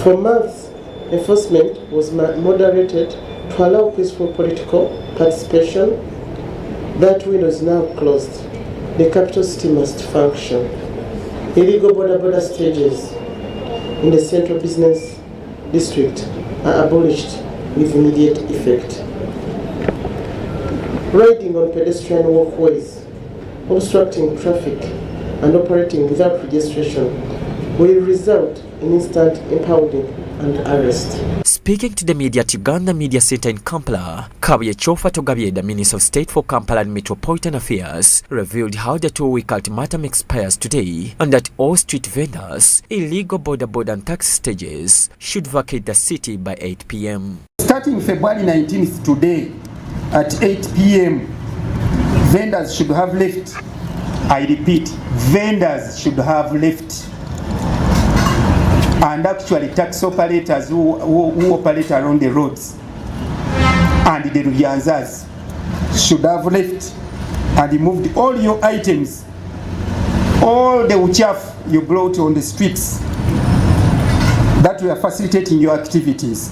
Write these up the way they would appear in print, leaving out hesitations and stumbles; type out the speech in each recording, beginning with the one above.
For months, enforcement was moderated to allow peaceful political participation. That window is now closed. The capital city must function. Illegal border stages in the central business district are abolished with immediate effect. Riding on pedestrian walkways, obstructing traffic, and operating without registration will result in instant impounding and arrest. Speaking to the media at Uganda Media Center in Kampala, Kabyechofa Togabye, the Minister of State for Kampala and Metropolitan Affairs, revealed how the 2-week ultimatum expires today and that all street vendors, illegal border and taxi stages should vacate the city by 8 p.m. Starting February 19th today at 8 p.m, vendors should have left. I repeat, vendors should have left. And actually taxi operators who operate around the roads and the Ruyanzas should have left and moved all your items, all the uchafu you brought on the streets that were facilitating your activities.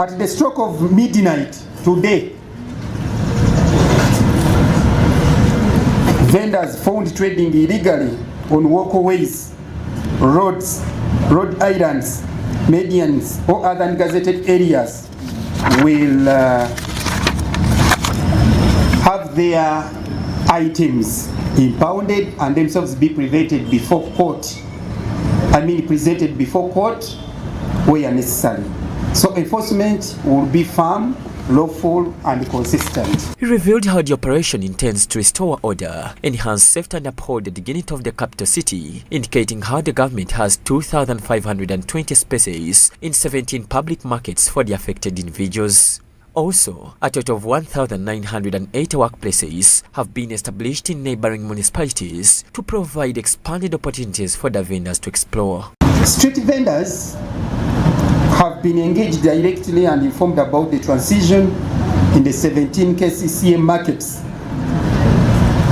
At the stroke of midnight today, vendors found trading illegally on walkways, roads, road islands, medians, or other ungazetted areas will have their items impounded and themselves be presented before court. Presented before court where necessary. So enforcement will be firm, lawful and consistent. He revealed how the operation intends to restore order, enhance safety and uphold the dignity of the capital city, indicating how the government has 2,520 spaces in 17 public markets for the affected individuals. Also, a total of 1,980 workplaces have been established in neighboring municipalities to provide expanded opportunities for the vendors to explore. Street vendors have been engaged directly and informed about the transition in the 17 KCCA markets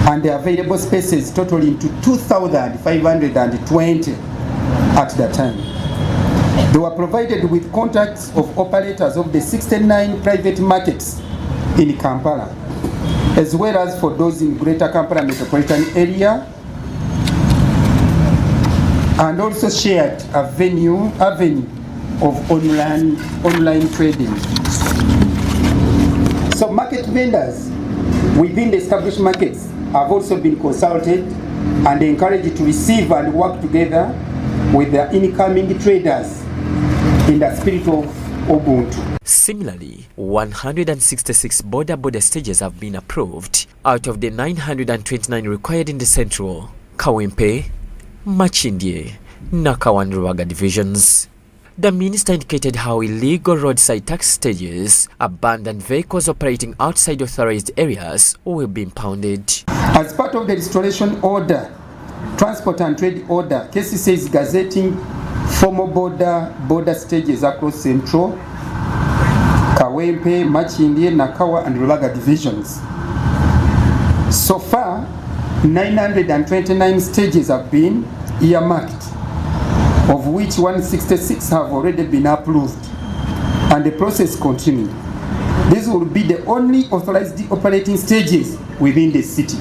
and the available spaces totaling to 2,520 at that time. They were provided with contacts of operators of the 69 private markets in Kampala, as well as for those in Greater Kampala metropolitan area, and also shared a avenue of online trading. So market vendors within the established markets have also been consulted and encouraged to receive and work together with the incoming traders in the spirit of Ubuntu. Similarly, 166 border stages have been approved out of the 929 required in the Central, Kawempe, Machindye, Nakawa and Ruaga divisions. The minister indicated how illegal roadside taxi stages, abandoned vehicles operating outside authorized areas will be impounded. As part of the restoration order, transport and trade order, KCCA is gazetting former border stages across Central, Kawempe, Machindye, Nakawa and Rulaga divisions. So far, 929 stages have been earmarked, of which 166 have already been approved, and the process continues. These will be the only authorized operating stages within the city.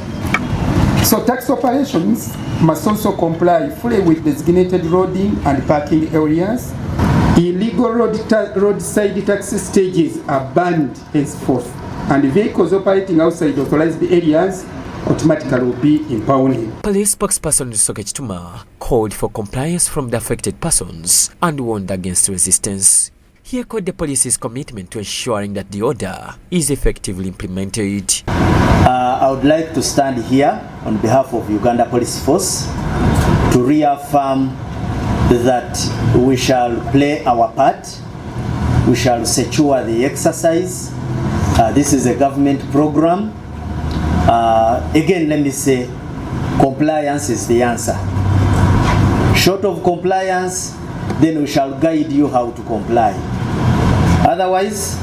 So taxi operations must also comply fully with designated loading and parking areas. Illegal roadside taxi stages are banned henceforth, and vehicles operating outside authorized areas automatically will be impounded. Police spokesperson Soke Chituma called for compliance from the affected persons and warned against resistance. He echoed the police's commitment to ensuring that the order is effectively implemented. I would like to stand here on behalf of Uganda Police Force to reaffirm that we shall play our part. We shall secure the exercise. This is a government program. Again, let me say, compliance is the answer. Short of compliance, then we shall guide you how to comply. Otherwise,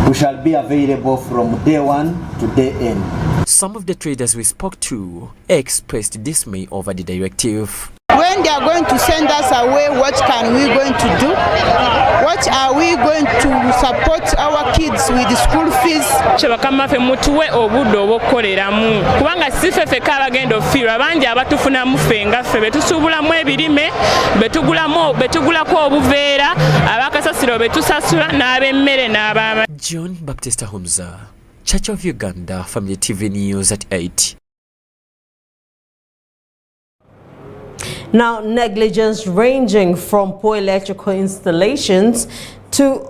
we shall be available from day one to day end. Some of the traders we spoke to expressed dismay over the directive. When when they are going to send us away, what can we going to do? What are we going to support our kids with the school fees? Chebakamafe mutuwe obudde obw'okukoleramu kubanga si ffe ffekka abagenda ofiirwa bangi abatufunamu ffe nga ffe betusuubulamu ebirime betugulako obuveera abakasasiro betusasula n'ab'emmere n'ab'ama. John Baptista Humza, Church of Uganda, Family TV News at 8. Now, negligence ranging from poor electrical installations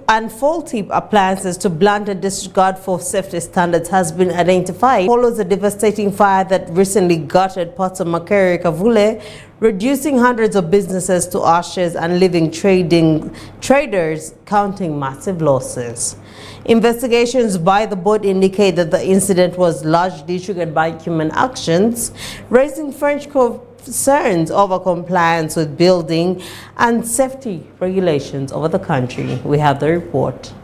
and faulty appliances to blatant disregard for safety standards has been identified. Follows a devastating fire that recently gutted parts of Makerere Kavule, reducing hundreds of businesses to ashes and leaving traders counting massive losses. Investigations by the board indicate that the incident was largely triggered by human actions, raising French concerns over compliance with building and safety regulations over the country. We have the report.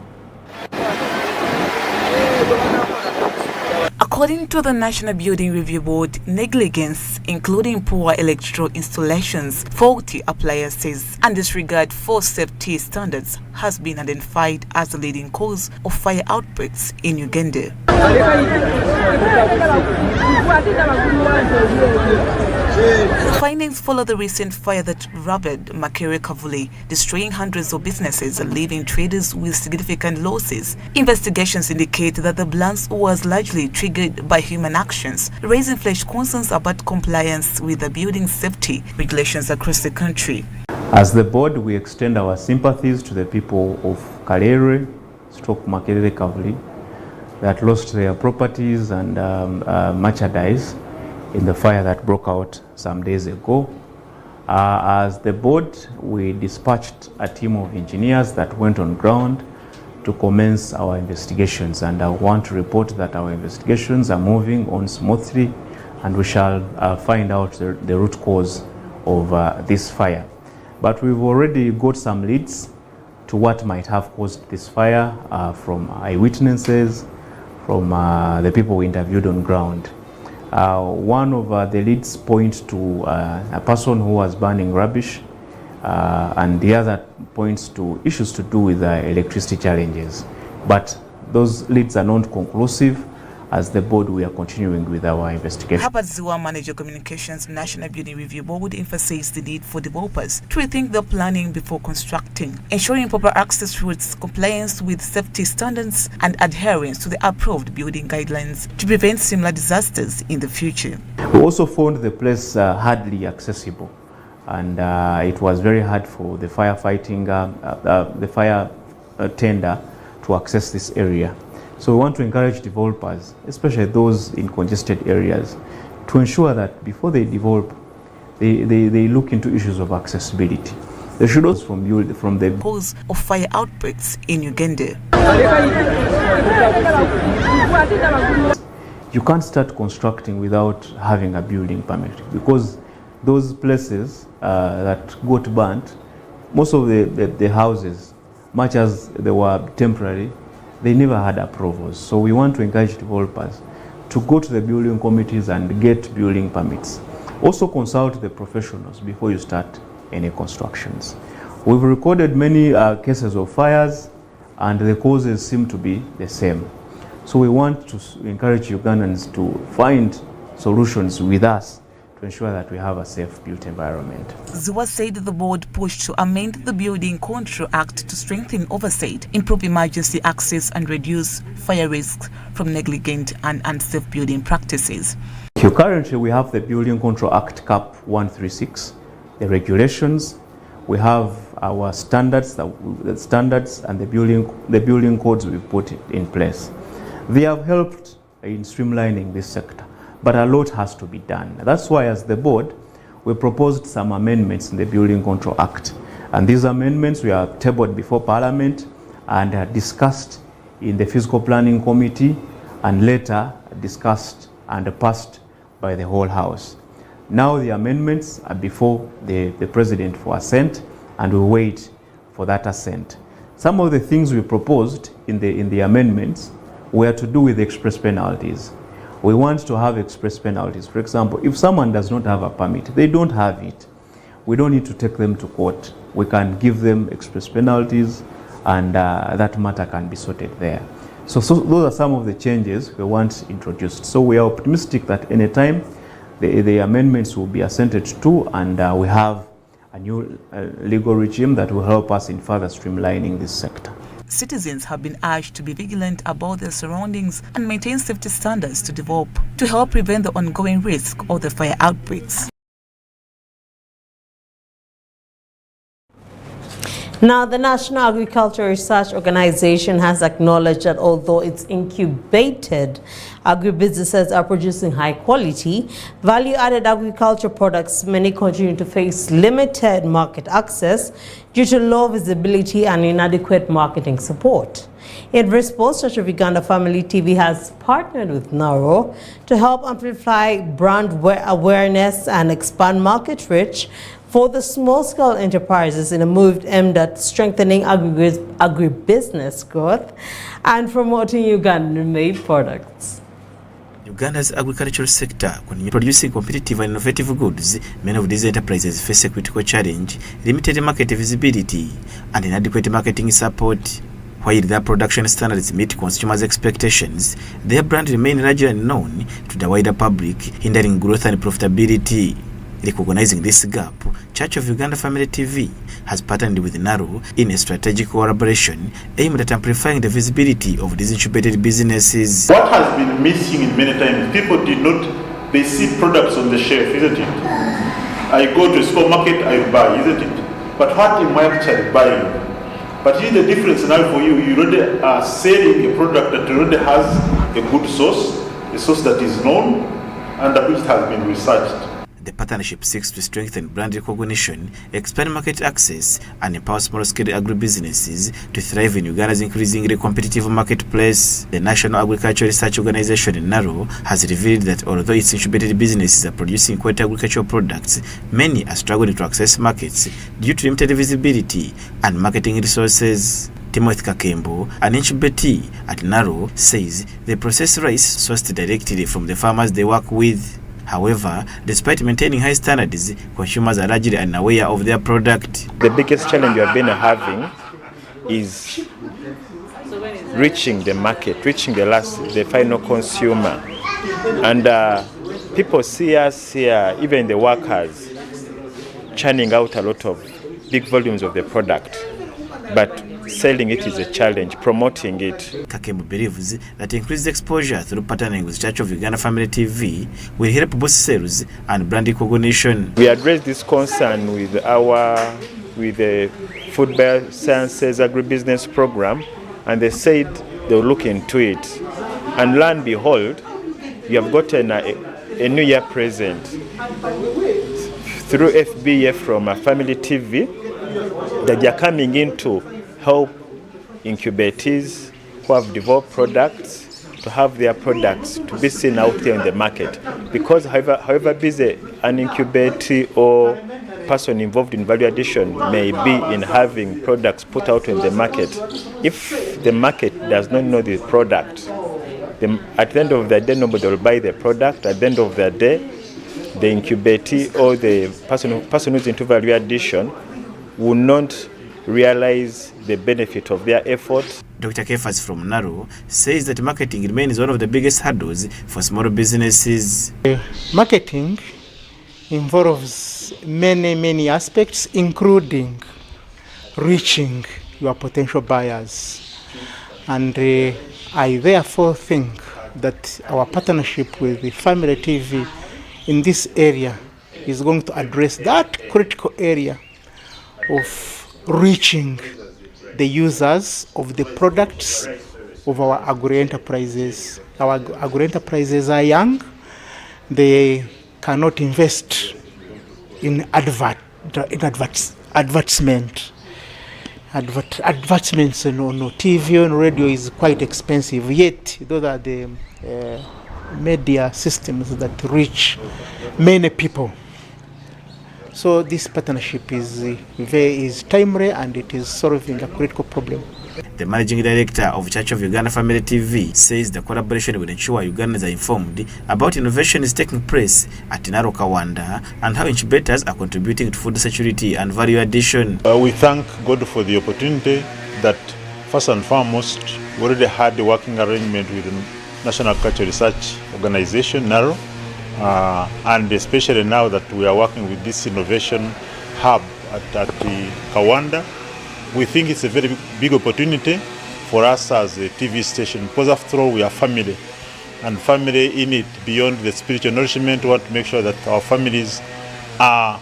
According to the National Building Review Board, negligence, including poor electrical installations, faulty appliances, and disregard for safety standards, has been identified as the leading cause of fire outbreaks in Uganda. The findings follow the recent fire that ravaged Makerere Kavule, destroying hundreds of businesses and leaving traders with significant losses. Investigations indicate that the blast was largely triggered by human actions, raising fresh concerns about compliance with the building safety regulations across the country. As the board, we extend our sympathies to the people of Karere, Makerere Kavule, that lost their properties and merchandise in the fire that broke out some days ago. As the board, we dispatched a team of engineers that went on ground to commence our investigations, and I want to report that our investigations are moving on smoothly, and we shall find out the root cause of this fire. But we've already got some leads to what might have caused this fire from eyewitnesses, from the people we interviewed on ground. One of the leads point to a person who was burning rubbish, and the other points to issues to do with electricity challenges. But those leads are not conclusive. As the board, we are continuing with our investigation. Herbert Ziwa, Manager Communications, National Building Review Board, emphasized the need for developers to rethink their planning before constructing, ensuring proper access routes, compliance with safety standards, and adherence to the approved building guidelines to prevent similar disasters in the future. We also found the place hardly accessible, and it was very hard for the firefighting, the fire tender to access this area. So we want to encourage developers, especially those in congested areas, to ensure that before they develop, they look into issues of accessibility. They should also from the cause of fire outbreaks in Uganda. You can't start constructing without having a building permit, because those places that got burnt, most of the houses, much as they were temporary, they never had approvals. So we want to encourage developers to go to the building committees and get building permits. Also consult the professionals before you start any constructions. We've recorded many cases of fires, and the causes seem to be the same. So we want to encourage Ugandans to find solutions with us to ensure that we have a safe built environment. Ziwa said the board pushed to amend the Building Control Act to strengthen oversight, improve emergency access, and reduce fire risks from negligent and unsafe building practices. Currently, we have the Building Control Act Cap 136, the regulations. We have our standards, the standards and the building codes we've put in place. They have helped in streamlining this sector, but a lot has to be done. That's why, as the board, we proposed some amendments in the Building Control Act. And these amendments we have tabled before Parliament and are discussed in the Fiscal Planning Committee, and later discussed and passed by the whole House. Now the amendments are before the President for assent, and we wait for that assent. Some of the things we proposed in the amendments were to do with express penalties. We want to have express penalties. For example, if someone does not have a permit, they don't have it. we don't need to take them to court. We can give them express penalties, and that matter can be sorted there. So those are some of the changes we want introduced. So we are optimistic that anytime the amendments will be assented to, and we have a new legal regime that will help us in further streamlining this sector. Citizens have been urged to be vigilant about their surroundings and maintain safety standards to develop to help prevent the ongoing risk of the fire outbreaks. Now, the National Agricultural Research Organization has acknowledged that although its incubated agribusinesses are producing high-quality, value-added agriculture products, many continue to face limited market access due to low visibility and inadequate marketing support. In response, Church of Uganda Family TV has partnered with NARO to help amplify brand awareness and expand market reach for the small-scale enterprises in a move aimed at strengthening agribusiness growth and promoting Ugandan-made products. Uganda's agricultural sector continues producing competitive and innovative goods. Many of these enterprises face a critical challenge: limited market visibility and inadequate marketing support. While their production standards meet consumers' expectations, their brand remain largely unknown to the wider public, hindering growth and profitability. Recognizing this gap, Church of Uganda Family TV has partnered with NARO in a strategic collaboration aimed at amplifying the visibility of these incubated businesses. What has been missing in many times, people did not, they see products on the shelf, isn't it? I go to a supermarket, I buy, isn't it? But what am I actually buying? But here's the difference now for you. You already are selling a product that already has a good source, a source that is known and which has been researched. The partnership seeks to strengthen brand recognition, expand market access, and empower small-scale agribusinesses to thrive in Uganda's increasingly competitive marketplace. The National Agricultural Research Organization, NARO, has revealed that although its incubated businesses are producing quality agricultural products, many are struggling to access markets due to limited visibility and marketing resources. Timothy Kakembo, an incubatee at NARO, says they process rice sourced directly from the farmers they work with. However, despite maintaining high standards, consumers are largely unaware of their product. The biggest challenge we have been having is reaching the market, reaching the final consumer. And people see us here, even the workers, churning out a lot of big volumes of the product. But selling it is a challenge, promoting it. Kakembo believes that increased exposure through partnering with Church of Uganda Family TV will help both sales and brand recognition. We addressed this concern with the Food Biosciences Agribusiness Program, and they said they'll look into it. And lo and behold, we have gotten a new year present through FBA from Family TV that they are coming in to help incubatees who have developed products to have their products to be seen out there in the market. Because however busy an incubatee or person involved in value addition may be in having products put out in the market, if the market does not know the product, at the end of the day nobody will buy the product. At the end of the day, the incubatee or the person who's into value addition will not realize the benefit of their effort. Dr. Kefas from NARO says that marketing remains one of the biggest hurdles for small businesses. Marketing involves many aspects, including reaching your potential buyers. And I therefore think that our partnership with the Family TV in this area is going to address that critical area of reaching the users of the products of our agri-enterprises. Our agri-enterprises are young. They cannot invest in advertisements. Advertisements on TV and radio is quite expensive. Yet, those are the media systems that reach many people. So this partnership is timely and it is solving a critical problem. The managing director of Church of Uganda Family TV says the collaboration will ensure Ugandans are informed about innovations taking place at Narok Kawanda and how incubators are contributing to food security and value addition. We thank God for the opportunity that, first and foremost, we already had a working arrangement with the National Agricultural Research Organization, NARO, and especially now that we are working with this innovation hub at the Kawanda. We think it's a very big opportunity for us as a TV station, because after all we are family, and family in it, beyond the spiritual nourishment, we want to make sure that our families are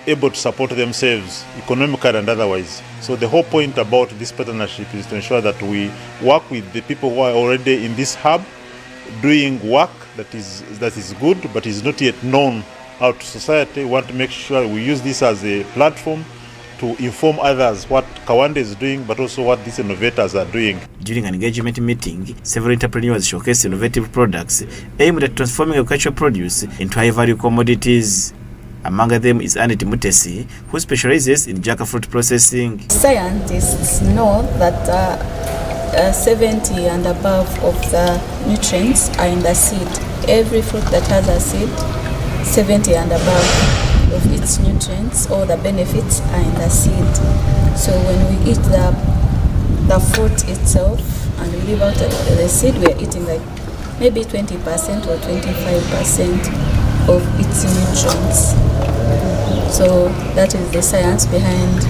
able to support themselves economically and otherwise. So the whole point about this partnership is to ensure that we work with the people who are already in this hub doing work that is good but is not yet known out to society. We want to make sure we use this as a platform to inform others what Kawanda is doing, but also what these innovators are doing. During an engagement meeting, several entrepreneurs showcased innovative products aimed at transforming agricultural produce into high-value commodities. Among them is Anit Mutesi, who specializes in jackfruit processing. Scientists know that 70 and above of the nutrients are in the seed. Every fruit that has a seed, 70 and above of its nutrients or the benefits are in the seed. So when we eat the fruit itself and we leave out the seed, we are eating like maybe 20% or 25% of its nutrients. So that is the science behind.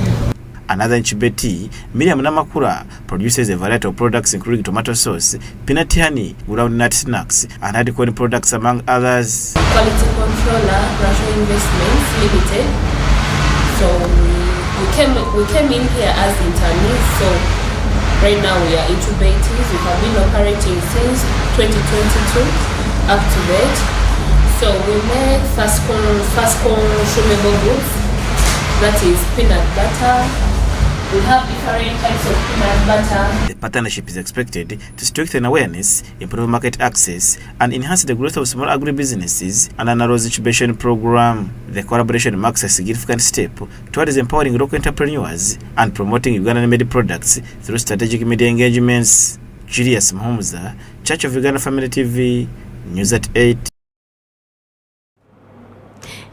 Another incubee, Miriam Namakura, produces a variety of products including tomato sauce, peanut honey, groundnut snacks, and adequate products among others. Quality Controller National Investments Limited. So we came in here as internees. So right now we are incubators. We have been operating since 2022 up to date. So we make fast consumable goods. That is peanut butter. We have different types of peanut butter. The partnership is expected to strengthen awareness, improve market access, and enhance the growth of small agribusinesses and an NARO's incubation program. The collaboration marks a significant step towards empowering local entrepreneurs and promoting Ugandan-made products through strategic media engagements. Julius Mhumuza, Church of Uganda Family TV, News at 8.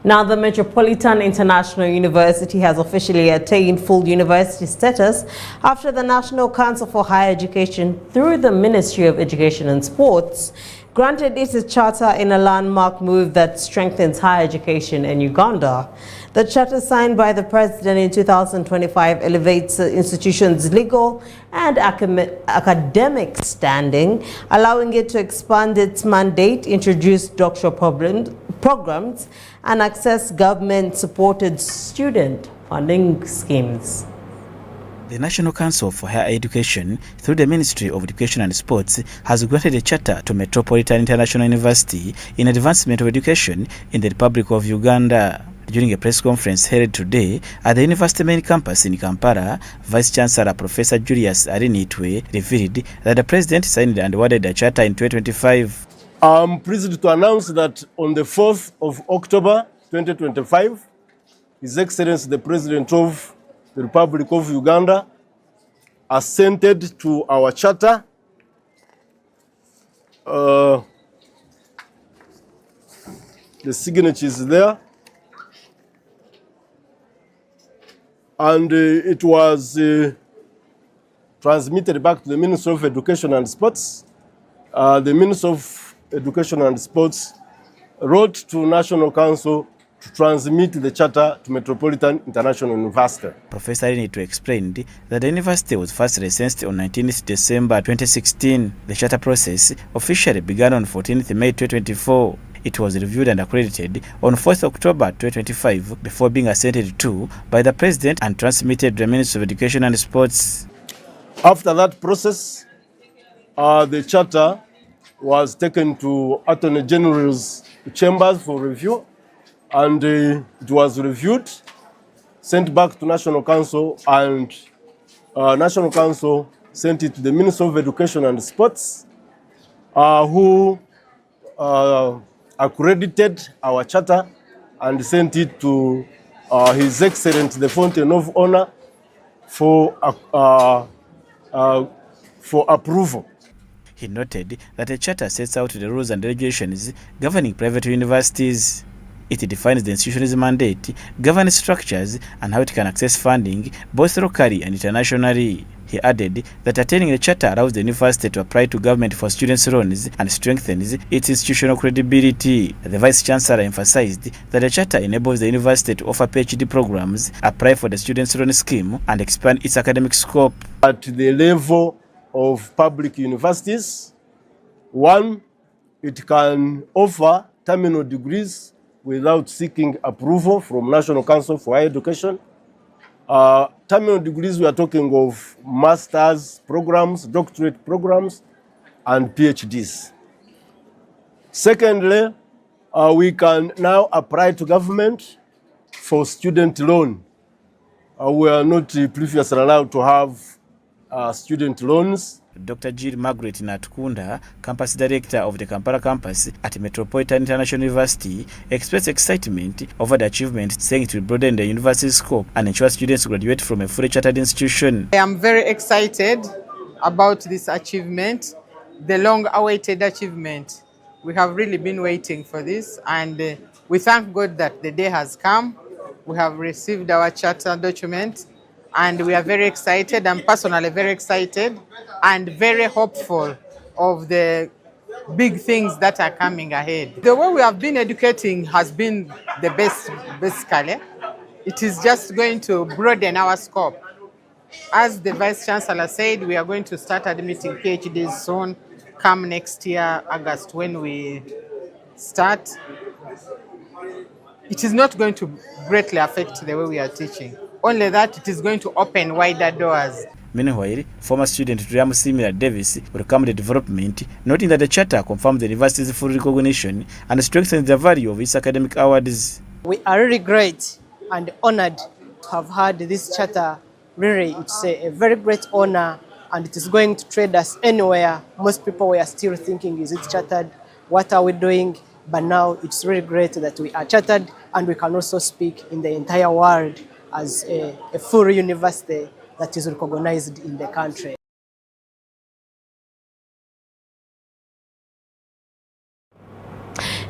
Now, the Metropolitan International University has officially attained full university status after the National Council for Higher Education, through the Ministry of Education and Sports, granted it a charter in a landmark move that strengthens higher education in Uganda. The charter, signed by the President in 2025, elevates the institution's legal and academic standing, allowing it to expand its mandate, introduce doctoral programs, and access government-supported student funding schemes. The National Council for Higher Education, through the Ministry of Education and Sports, has granted a charter to Metropolitan International University in advancement of education in the Republic of Uganda. During a press conference held today at the university main campus in Kampala, Vice-Chancellor Professor Julius Arinitwe revealed that the President signed and awarded the charter in 2025. I'm pleased to announce that on the 4th of October 2025, His Excellency the President of the Republic of Uganda assented to our charter. The signature is there. And it was transmitted back to the Minister of Education and Sports. The Minister of Education and Sports wrote to National Council to transmit the charter to Metropolitan International University. Professor Arinitwe explained that the university was first licensed on 19th December 2016. The charter process officially began on 14th May 2024. It was reviewed and accredited on 4th October 2025 before being assented to by the President and transmitted to the Ministry of Education and Sports. After that process, the charter was taken to Attorney General's chambers for review, and it was reviewed, sent back to National Council, and National Council sent it to the Minister of Education and Sports, who accredited our charter and sent it to His Excellency the Fountain of Honor for approval. He noted that the charter sets out the rules and regulations governing private universities. It defines the institution's mandate, governance structures, and how it can access funding both locally and internationally. He added that attaining the charter allows the university to apply to government for students' loans and strengthens its institutional credibility. The Vice-Chancellor emphasized that the charter enables the university to offer PhD programs, apply for the students' loan scheme, and expand its academic scope. At the level of public universities, one, it can offer terminal degrees without seeking approval from National Council for Higher Education. Terminal degrees, we are talking of master's programs, doctorate programs, and PhDs. Secondly, we can now apply to government for student loan. We are not previously allowed to have student loans. Dr. Jill Margaret Natkunda, campus director of the Kampala campus at Metropolitan International University, expressed excitement over the achievement, saying it will broaden the university's scope and ensure students graduate from a fully chartered institution. I am very excited about this achievement, the long-awaited achievement. We have really been waiting for this, and we thank God that the day has come. We have received our charter document, and we are very excited. I'm personally very excited and very hopeful of the big things that are coming ahead. The way we have been educating has been the best, basically. It is just going to broaden our scope. As the Vice Chancellor said, we are going to start admitting PhDs soon, come next year, August, when we start. It is not going to greatly affect the way we are teaching. Only that it is going to open wider doors. Meanwhile, former student Driam Simila Davis welcomed the development, noting that the charter confirms the university's full recognition and strengthens the value of its academic awards. We are really great and honored to have had this charter. Really, it's a very great honor, and it is going to trade us anywhere. Most people were still thinking, is it chartered? What are we doing? But now it's really great that we are chartered, and we can also speak in the entire world as a full university that is recognized in the country.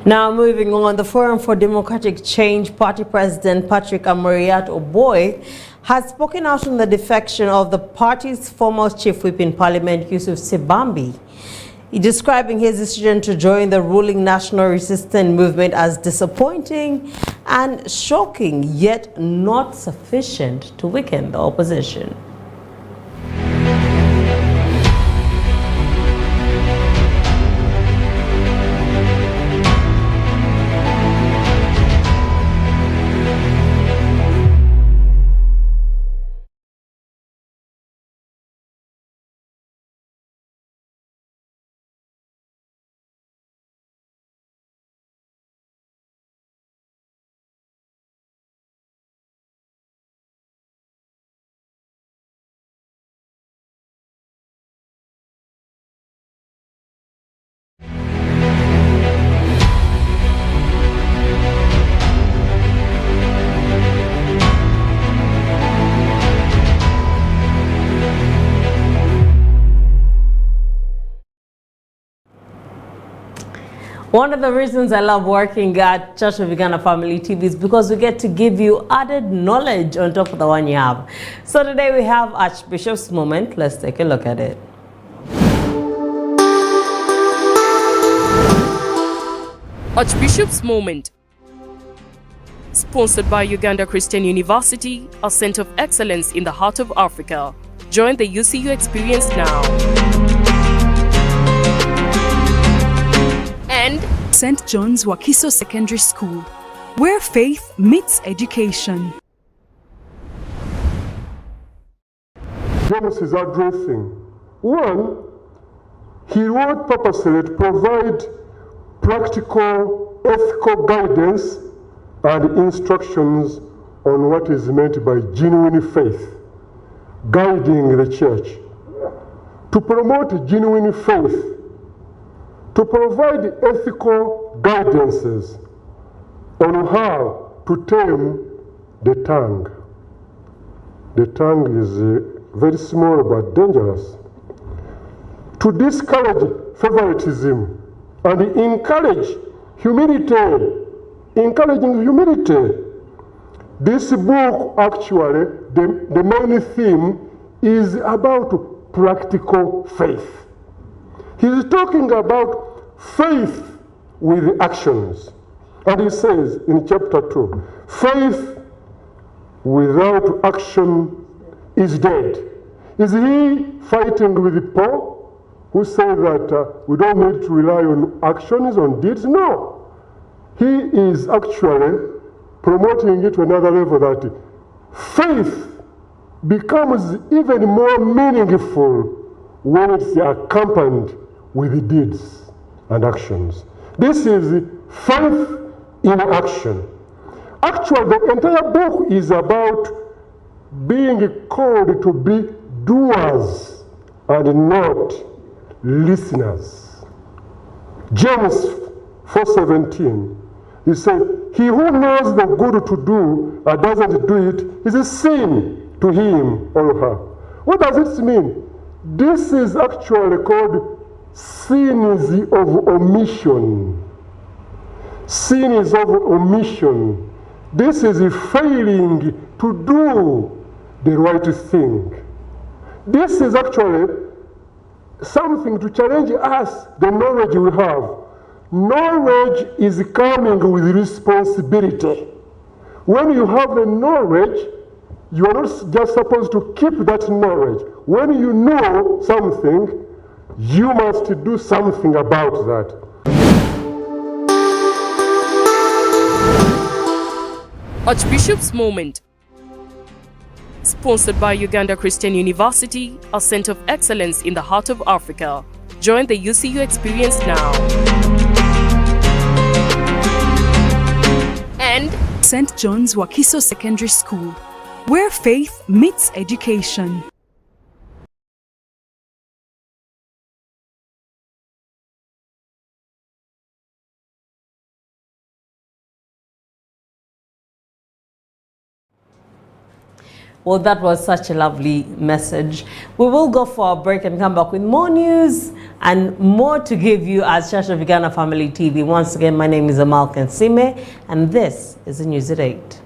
Now moving on, the Forum for Democratic Change Party President Patrick Amuriat Oboy has spoken out on the defection of the party's former chief whip in Parliament, Yusuf Sebambi, describing his decision to join the ruling National Resistance Movement as disappointing and shocking, yet not sufficient to weaken the opposition. One of the reasons I love working at Church of Uganda Family TV is because we get to give you added knowledge on top of the one you have. So today we have Archbishop's Moment. Let's take a look at it. Archbishop's Moment, sponsored by Uganda Christian University, a center of excellence in the heart of Africa. Join the UCU experience now. And St. John's Wakiso Secondary School, where faith meets education. James is addressing. One, he wrote purposely to provide practical, ethical guidance and instructions on what is meant by genuine faith, guiding the church. To promote genuine faith, to provide ethical guidances on how to tame the tongue. The tongue is very small but dangerous. To discourage favoritism and encourage humility. Encouraging humility. This book, actually, the main theme is about practical faith. He's talking about faith with actions. And he says in chapter 2, faith without action is dead. Is he fighting with Paul, who said that we don't need to rely on actions, on deeds? No. He is actually promoting it to another level, that faith becomes even more meaningful when it's accompanied with deeds and actions. This is faith in action. Actually, the entire book is about being called to be doers and not listeners. James 4:17, he said, he who knows the good to do and doesn't do it is a sin to him or her. What does it mean? This is actually called sins of omission. Sins of omission. This is failing to do the right thing. This is actually something to challenge us, the knowledge we have. Knowledge is coming with responsibility. When you have the knowledge, you are not just supposed to keep that knowledge. When you know something, you must do something about that. Archbishop's Moment. Sponsored by Uganda Christian University, a center of excellence in the heart of Africa. Join the UCU experience now. And St. John's Wakiso Secondary School, where faith meets education. Well, that was such a lovely message. We will go for a break and come back with more news and more to give you as Church of Uganda Family TV. Once again, my name is Amal Kansime, and this is the News at 8.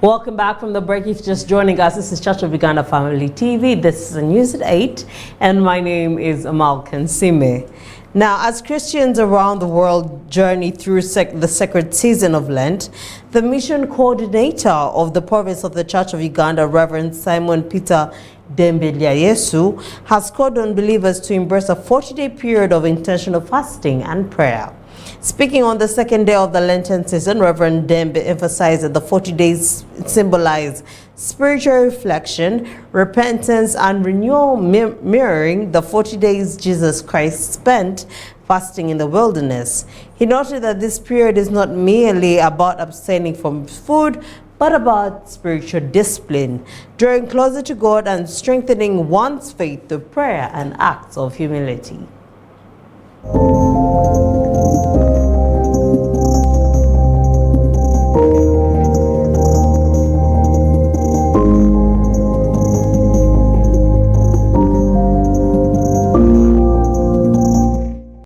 Welcome back from the break. If you're just joining us, this is Church of Uganda Family TV. This is the News at 8, and my name is Amal Kansime. Now, as Christians around the world journey through the sacred season of Lent, the mission coordinator of the province of the Church of Uganda, Reverend Simon Peter Dembelyayesu, has called on believers to embrace a 40-day period of intentional fasting and prayer. Speaking on the second day of the Lenten season, Reverend Dembe emphasized that the 40 days symbolize spiritual reflection, repentance, and renewal, mirroring the 40 days Jesus Christ spent fasting in the wilderness. He noted that this period is not merely about abstaining from food, but about spiritual discipline, drawing closer to God and strengthening one's faith through prayer and acts of humility.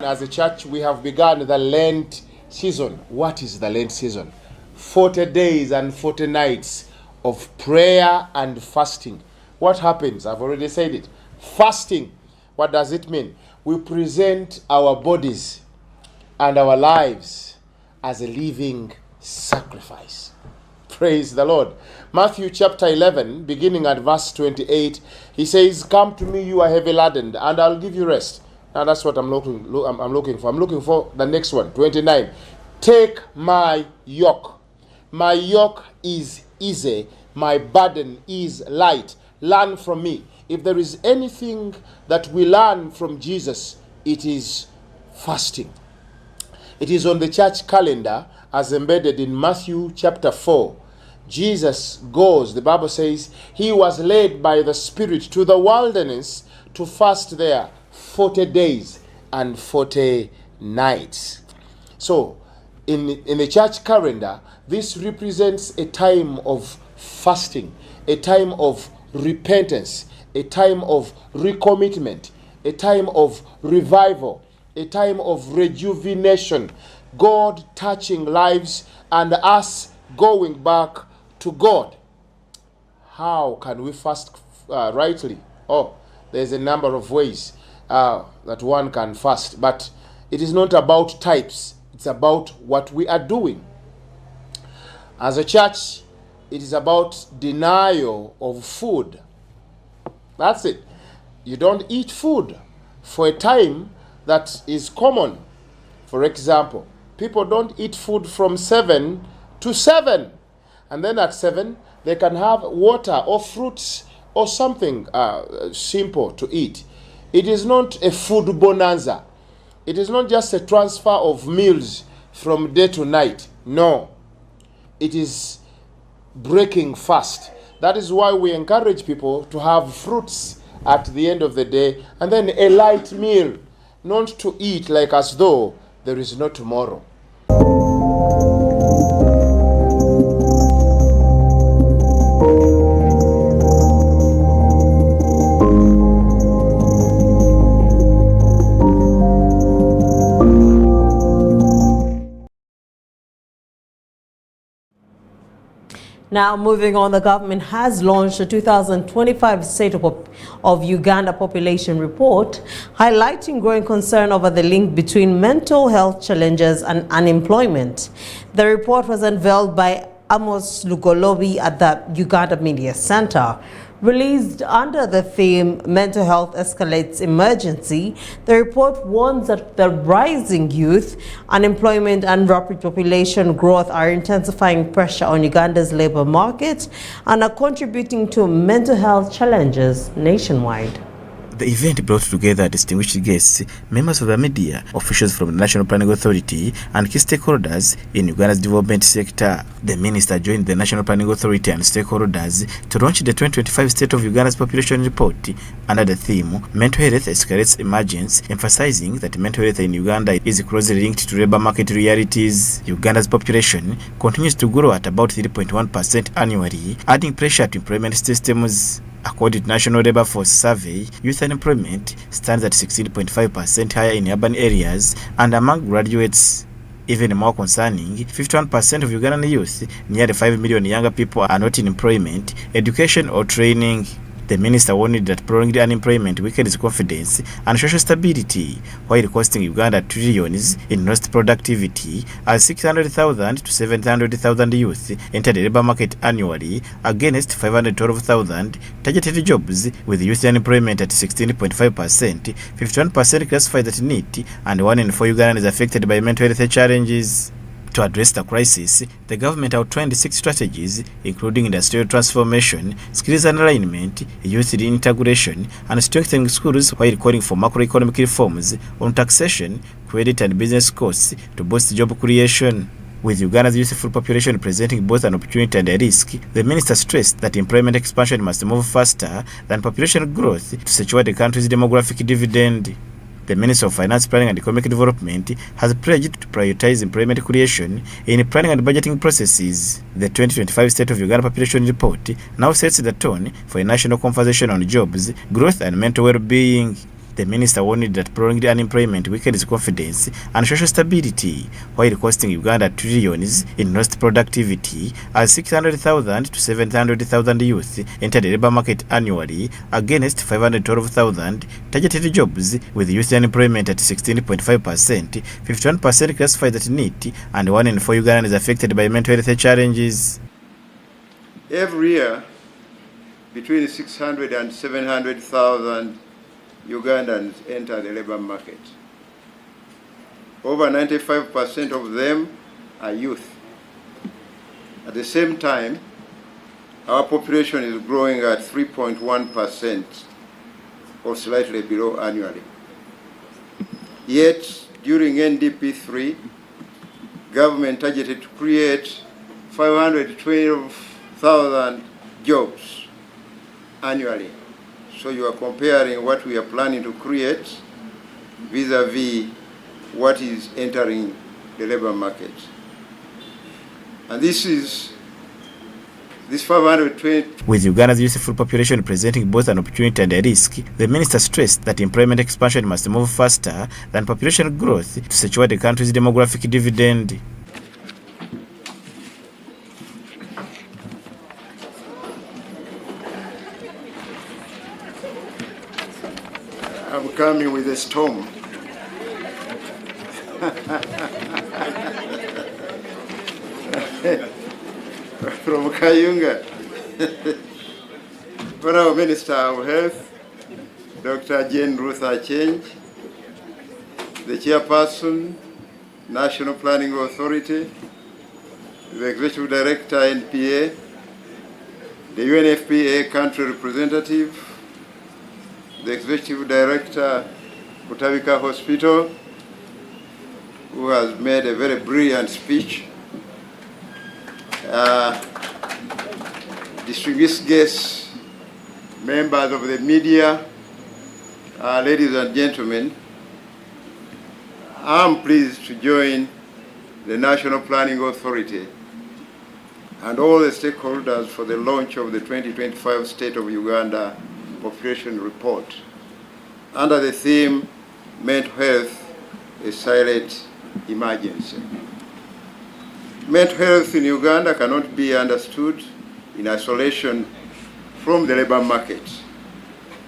As a church, we have begun the Lent season. What is the Lent season? 40 days and 40 nights of prayer and fasting. What happens? I've already said it. Fasting, what does it mean? We present our bodies and our lives as a living sacrifice. Praise the Lord. Matthew chapter 11, beginning at verse 28, he says, "Come to me, you are heavy laden, and I'll give you rest." Now that's what I'm looking for. I'm looking for the next one, 29. "Take my yoke. My yoke is easy. My burden is light. Learn from me." If there is anything that we learn from Jesus, it is fasting. It is on the church calendar as embedded in Matthew chapter 4. Jesus goes, the Bible says, he was led by the Spirit to the wilderness to fast there 40 days and 40 nights. So, in the church calendar, this represents a time of fasting, a time of repentance, a time of recommitment, a time of revival, a time of rejuvenation, God touching lives and us going back to God. How can we fast rightly? Oh, there's a number of ways that one can fast, but it is not about types, it's about what we are doing. As a church, it is about denial of food. That's it. You don't eat food for a time that is common. For example, people don't eat food from 7 to 7, and then at 7 they can have water or fruits or something simple to eat. It is not a food bonanza. It is not just a transfer of meals from day to night. No. It is breaking fast. That is why we encourage people to have fruits at the end of the day and then a light meal, not to eat like as though there is no tomorrow. Now, moving on, the government has launched a 2025 State of Uganda Population Report, highlighting growing concern over the link between mental health challenges and unemployment. The report was unveiled by Amos Lugolobi at the Uganda Media Center. Released under the theme Mental Health Escalates Emergency, the report warns that the rising youth unemployment and rapid population growth are intensifying pressure on Uganda's labor market and are contributing to mental health challenges nationwide. The event brought together distinguished guests, members of the media, officials from the National Planning Authority, and key stakeholders in Uganda's development sector. The minister joined the National Planning Authority and stakeholders to launch the 2025 State of Uganda's Population Report under the theme Mental Health Escalates Emergence, emphasizing that mental health in Uganda is closely linked to labor market realities. Uganda's population continues to grow at about 3.1% annually, adding pressure to employment systems. According to National Labour Force Survey, youth unemployment stands at 16.5% higher in urban areas and among graduates. Even more concerning, 51% of Ugandan youth, nearly 5 million younger people, are not in employment, education or training. The minister warned that prolonged unemployment weakens confidence and social stability, while costing Uganda trillions in lost productivity, as 600,000 to 700,000 youth enter the labour market annually against 512,000 targeted jobs, with youth unemployment at 16.5%, 51% classified as NEET, and 1 in 4 Ugandans affected by mental health challenges. To address the crisis, the government outlined 6 strategies, including industrial transformation, skills alignment, youth reintegration, and strengthening schools, while calling for macroeconomic reforms on taxation, credit, and business costs to boost job creation. With Uganda's youthful population presenting both an opportunity and a risk, the minister stressed that employment expansion must move faster than population growth to secure the country's demographic dividend. The Minister of Finance, Planning and Economic Development has pledged to prioritize employment creation in planning and budgeting processes. The 2025 State of Uganda Population Report now sets the tone for a national conversation on jobs, growth and mental well-being. The minister warned that prolonged unemployment weakens confidence and social stability, while costing Uganda trillions in lost productivity, as 600,000 to 700,000 youth enter the labour market annually against 512,000 targeted jobs, with youth unemployment at 16.5%, 51% classified as NEET, and 1 in 4 Ugandans affected by mental health challenges. Every year, between 600 and 700,000 Ugandans enter the labor market. Over 95% of them are youth. At the same time, our population is growing at 3.1% or slightly below annually. Yet, during NDP3, government targeted to create 512,000 jobs annually. So you are comparing what we are planning to create vis-a-vis what is entering the labor market. And this 520. With Uganda's youthful population presenting both an opportunity and a risk, the minister stressed that employment expansion must move faster than population growth to secure the country's demographic dividend. I'm coming with a storm. From Kayunga. Honorable Minister of Health, Dr. Jane Ruth Aceng, the Chairperson, National Planning Authority, the Executive Director, NPA, the UNFPA Country Representative, the Executive Director, Kutabika Hospital, who has made a very brilliant speech, distinguished guests, members of the media, ladies and gentlemen, I'm pleased to join the National Planning Authority and all the stakeholders for the launch of the 2025 State of Uganda Population Report under the theme Mental Health, a Silent Emergency. Mental health in Uganda cannot be understood in isolation from the labor market.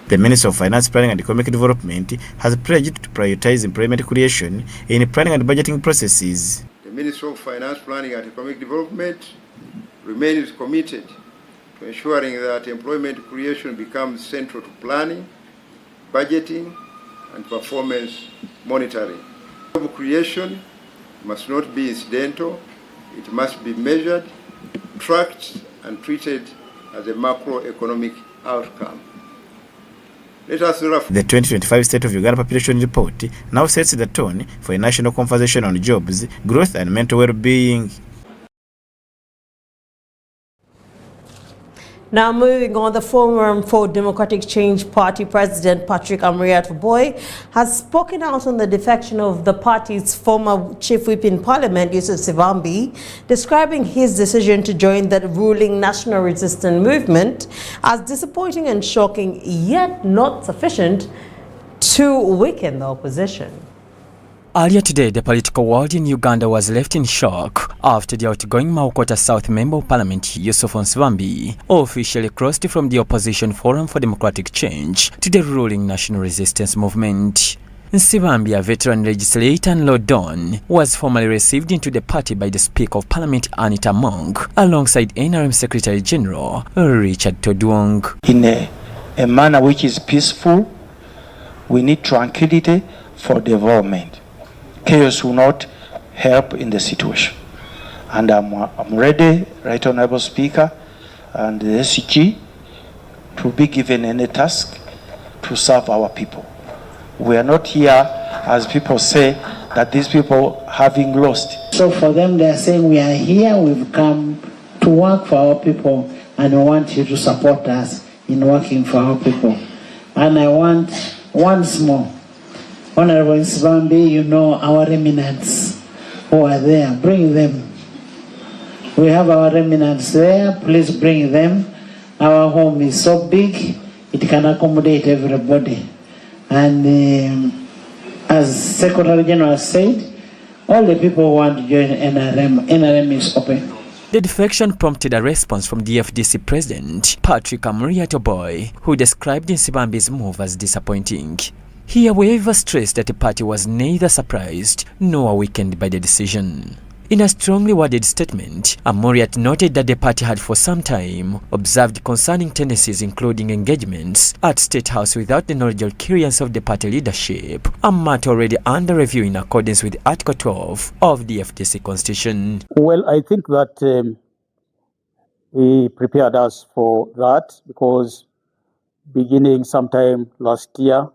The Minister of Finance, Planning and Economic Development has pledged to prioritize employment creation in planning and budgeting processes. The Minister of Finance, Planning and Economic Development remains committed to ensuring that employment creation becomes central to planning, budgeting, and performance monitoring. Job creation must not be incidental. It must be measured, tracked, and treated as a macroeconomic outcome. Let us The 2025 State of Uganda Population Report now sets the tone for a national conversation on jobs, growth, and mental well-being. Now moving on, the Forum for Democratic Change Party President Patrick Amuriat Boy has spoken out on the defection of the party's former Chief Whip in Parliament, Yusuf Sivambi, describing his decision to join the ruling National Resistance Movement as disappointing and shocking, yet not sufficient to weaken the opposition. Earlier today, the political political world in Uganda was left in shock after the outgoing Maukota South Member of Parliament Yusuf Nsibambi officially crossed from the Opposition Forum for Democratic Change to the ruling National Resistance Movement. Nsibambi, a veteran legislator and Lord Don, was formally received into the party by the Speaker of Parliament Anita Among alongside NRM Secretary General Richard Todwong. In a manner which is peaceful, we need tranquility for development. Chaos will not help in the situation. And I'm ready, Right Honourable Speaker, and the SG to be given any task to serve our people. We are not here, as people say, that these people having lost. So for them, they are saying we are here, we've come to work for our people, and we want you to support us in working for our people. And I want, once more, Honorable Nsibambi, you know our remnants who are there, bring them. We have our remnants there, please bring them. Our home is so big, it can accommodate everybody. And as Secretary General said, all the people who want to join NRM is open. The defection prompted a response from the FDC President, Patrick Amuriat Oboy, who described Nsibambi's move as disappointing. He however stressed that the party was neither surprised nor awakened by the decision. In a strongly worded statement, Amuriat noted that the party had for some time observed concerning tendencies including engagements at State House without the knowledge or clearance of the party leadership, a matter already under review in accordance with Article 12 of the FDC Constitution. Well, I think that he prepared us for that because beginning sometime last year,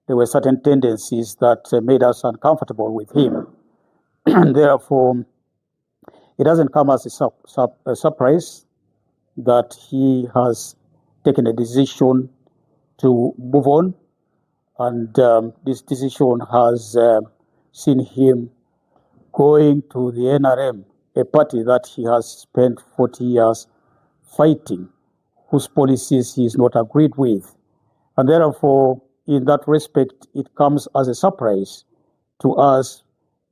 there were certain tendencies that made us uncomfortable with him. And therefore, it doesn't come as a surprise that he has taken a decision to move on. And this decision has seen him going to the NRM, a party that he has spent 40 years fighting, whose policies he is not agreed with. And therefore, in that respect, it comes as a surprise to us,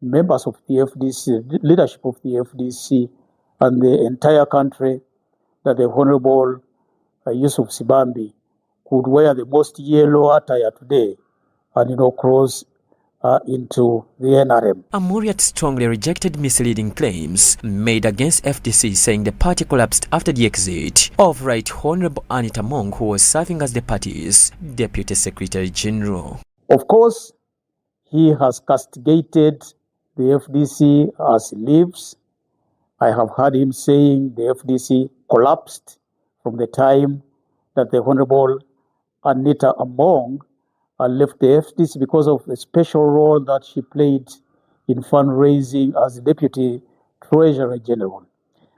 members of the FDC, leadership of the FDC, and the entire country, that the Honorable Yusuf Nsibambi could wear the most yellow attire today and, cross into the NRM. Amuriat strongly rejected misleading claims made against FDC, saying the party collapsed after the exit of Right Honorable Anita Among, who was serving as the party's Deputy Secretary General. Of course, he has castigated the FDC as he lives. I have heard him saying the FDC collapsed from the time that the Honorable Anita Among left the FDC because of the special role that she played in fundraising as the Deputy Treasurer General.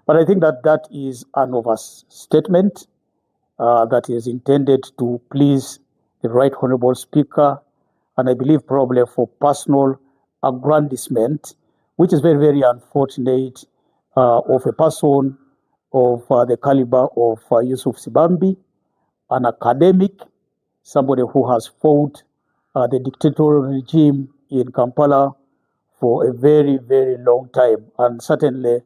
But I think that that is an overstatement that is intended to please the Right Honorable Speaker, and I believe probably for personal aggrandizement, which is very, very unfortunate of a person of the caliber of Yusuf Nsibambi, an academic, somebody who has fought the dictatorial regime in Kampala for a very, very long time, and certainly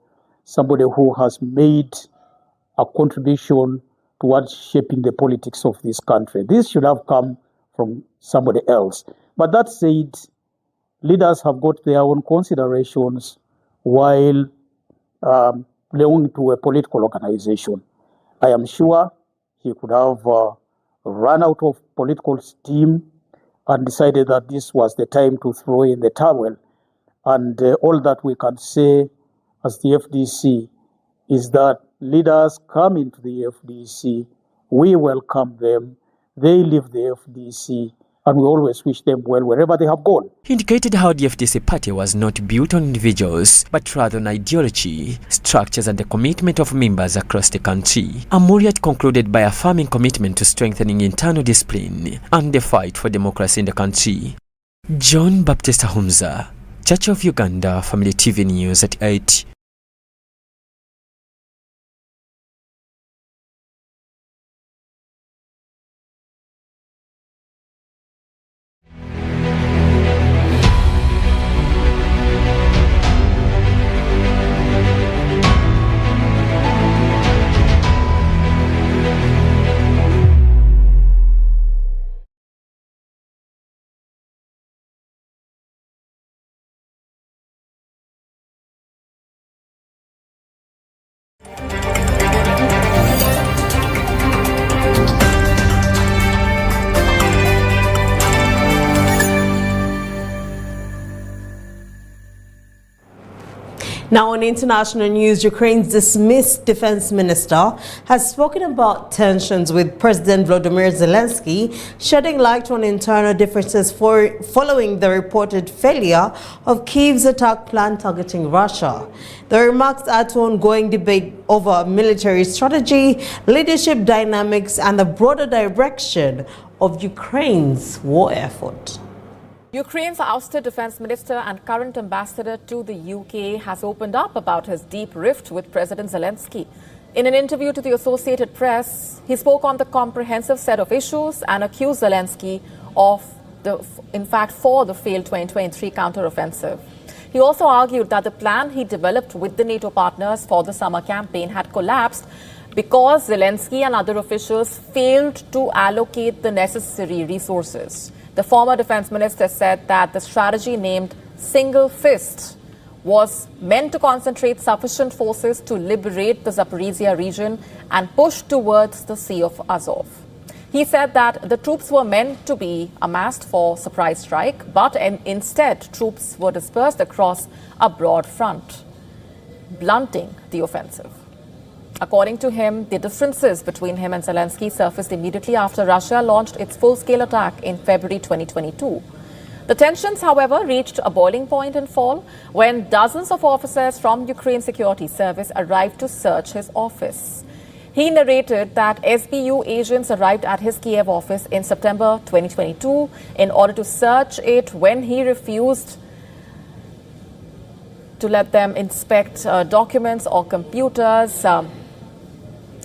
somebody who has made a contribution towards shaping the politics of this country. This should have come from somebody else. But that said, leaders have got their own considerations while belonging to a political organization. I am sure he could have run out of political steam and decided that this was the time to throw in the towel. And all that we can say as the FDC is that leaders come into the FDC, we welcome them, they leave the FDC, and we always wish them well wherever they have gone. He indicated how the FDC party was not built on individuals, but rather on ideology, structures, and the commitment of members across the country. Amuriat concluded by affirming commitment to strengthening internal discipline and the fight for democracy in the country. John Baptist Humza, Church of Uganda, Family TV News at 8. Now, on international news, Ukraine's dismissed defense minister has spoken about tensions with President Volodymyr Zelensky, shedding light on internal differences following the reported failure of Kyiv's attack plan targeting Russia. The remarks add to ongoing debate over military strategy, leadership dynamics, and the broader direction of Ukraine's war effort. Ukraine's ousted defense minister and current ambassador to the UK has opened up about his deep rift with President Zelensky. In an interview to the Associated Press, he spoke on the comprehensive set of issues and accused Zelensky of for the failed 2023 counteroffensive. He also argued that the plan he developed with the NATO partners for the summer campaign had collapsed because Zelensky and other officials failed to allocate the necessary resources. The former defense minister said that the strategy named Single Fist was meant to concentrate sufficient forces to liberate the Zaporizhia region and push towards the Sea of Azov. He said that the troops were meant to be amassed for surprise strike, but instead troops were dispersed across a broad front, blunting the offensive. According to him, the differences between him and Zelensky surfaced immediately after Russia launched its full-scale attack in February 2022. The tensions, however, reached a boiling point in fall when dozens of officers from Ukraine Security Service arrived to search his office. He narrated that SBU agents arrived at his Kiev office in September 2022 in order to search it when he refused to let them inspect documents or computers.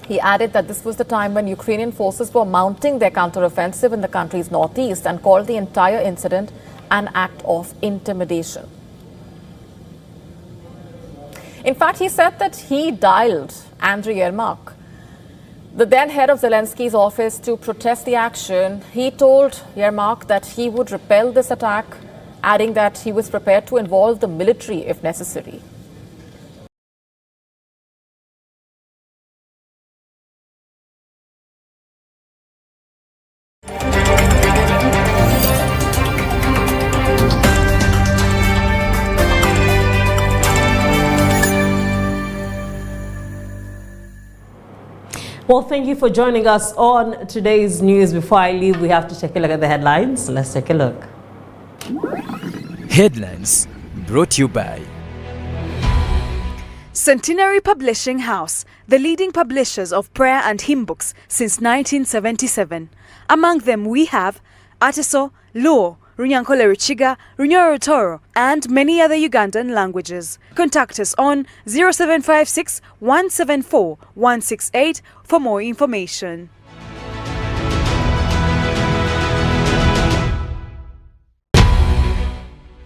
He added that this was the time when Ukrainian forces were mounting their counteroffensive in the country's northeast and called the entire incident an act of intimidation. In fact, he said that he dialed Andriy Yermak, the then head of Zelensky's office, to protest the action. He told Yermak that he would repel this attack, adding that he was prepared to involve the military if necessary. Well, thank you for joining us on today's news. Before I leave, we have to take a look at the headlines. Let's take a look. Headlines brought to you by Centenary Publishing House, the leading publishers of prayer and hymn books since 1977. Among them we have Ateso, Luo, Runyankole Ruchiga, Runyoro Toro, and many other Ugandan languages. Contact us on 0756 174 168 for more information.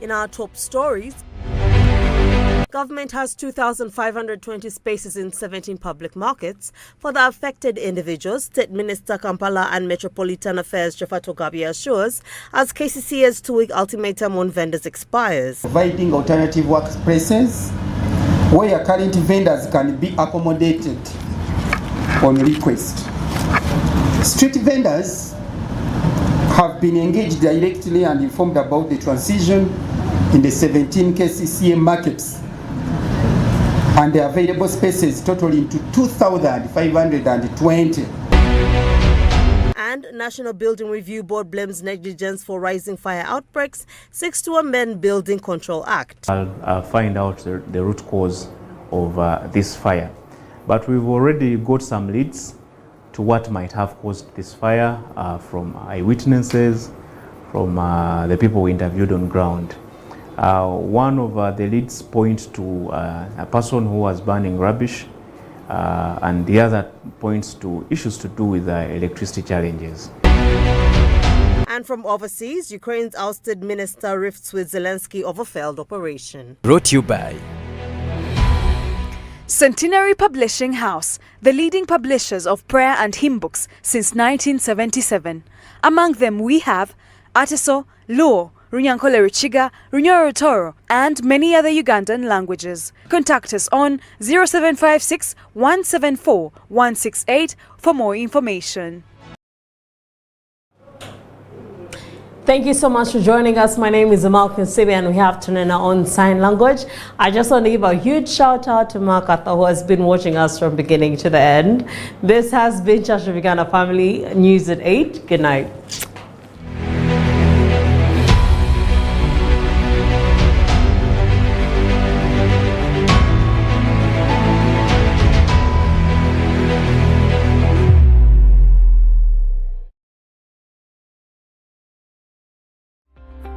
In our top stories, government has 2,520 spaces in 17 public markets for the affected individuals, State Minister Kampala and Metropolitan Affairs Jeffato Gabi assures, as KCCA's 2-week ultimatum on vendors expires. Providing alternative workplaces where current vendors can be accommodated on request. Street vendors have been engaged directly and informed about the transition in the 17 KCCA markets and the available spaces totaling to 2,520. And National Building Review Board blames negligence for rising fire outbreaks, seeks to amend Building Control Act. I'll find out the root cause of this fire. But we've already got some leads to what might have caused this fire from eyewitnesses, from the people we interviewed on ground. One of the leads point to a person who was burning rubbish, and the other points to issues to do with electricity challenges. And from overseas, Ukraine's ousted minister rifts with Zelensky over failed operation. Brought to you by Centenary Publishing House, the leading publishers of prayer and hymn books since 1977. Among them we have Ateso, Luo, Runyankole Ruchiga, Runyoro Toro, and many other Ugandan languages. Contact us on 0756 174 168 for more information. Thank you so much for joining us. My name is Amal Kinsibi and we have turned in our own sign language. I just want to give a huge shout out to Makata, who has been watching us from beginning to the end. This has been Church of Uganda Family News at 8. Good night.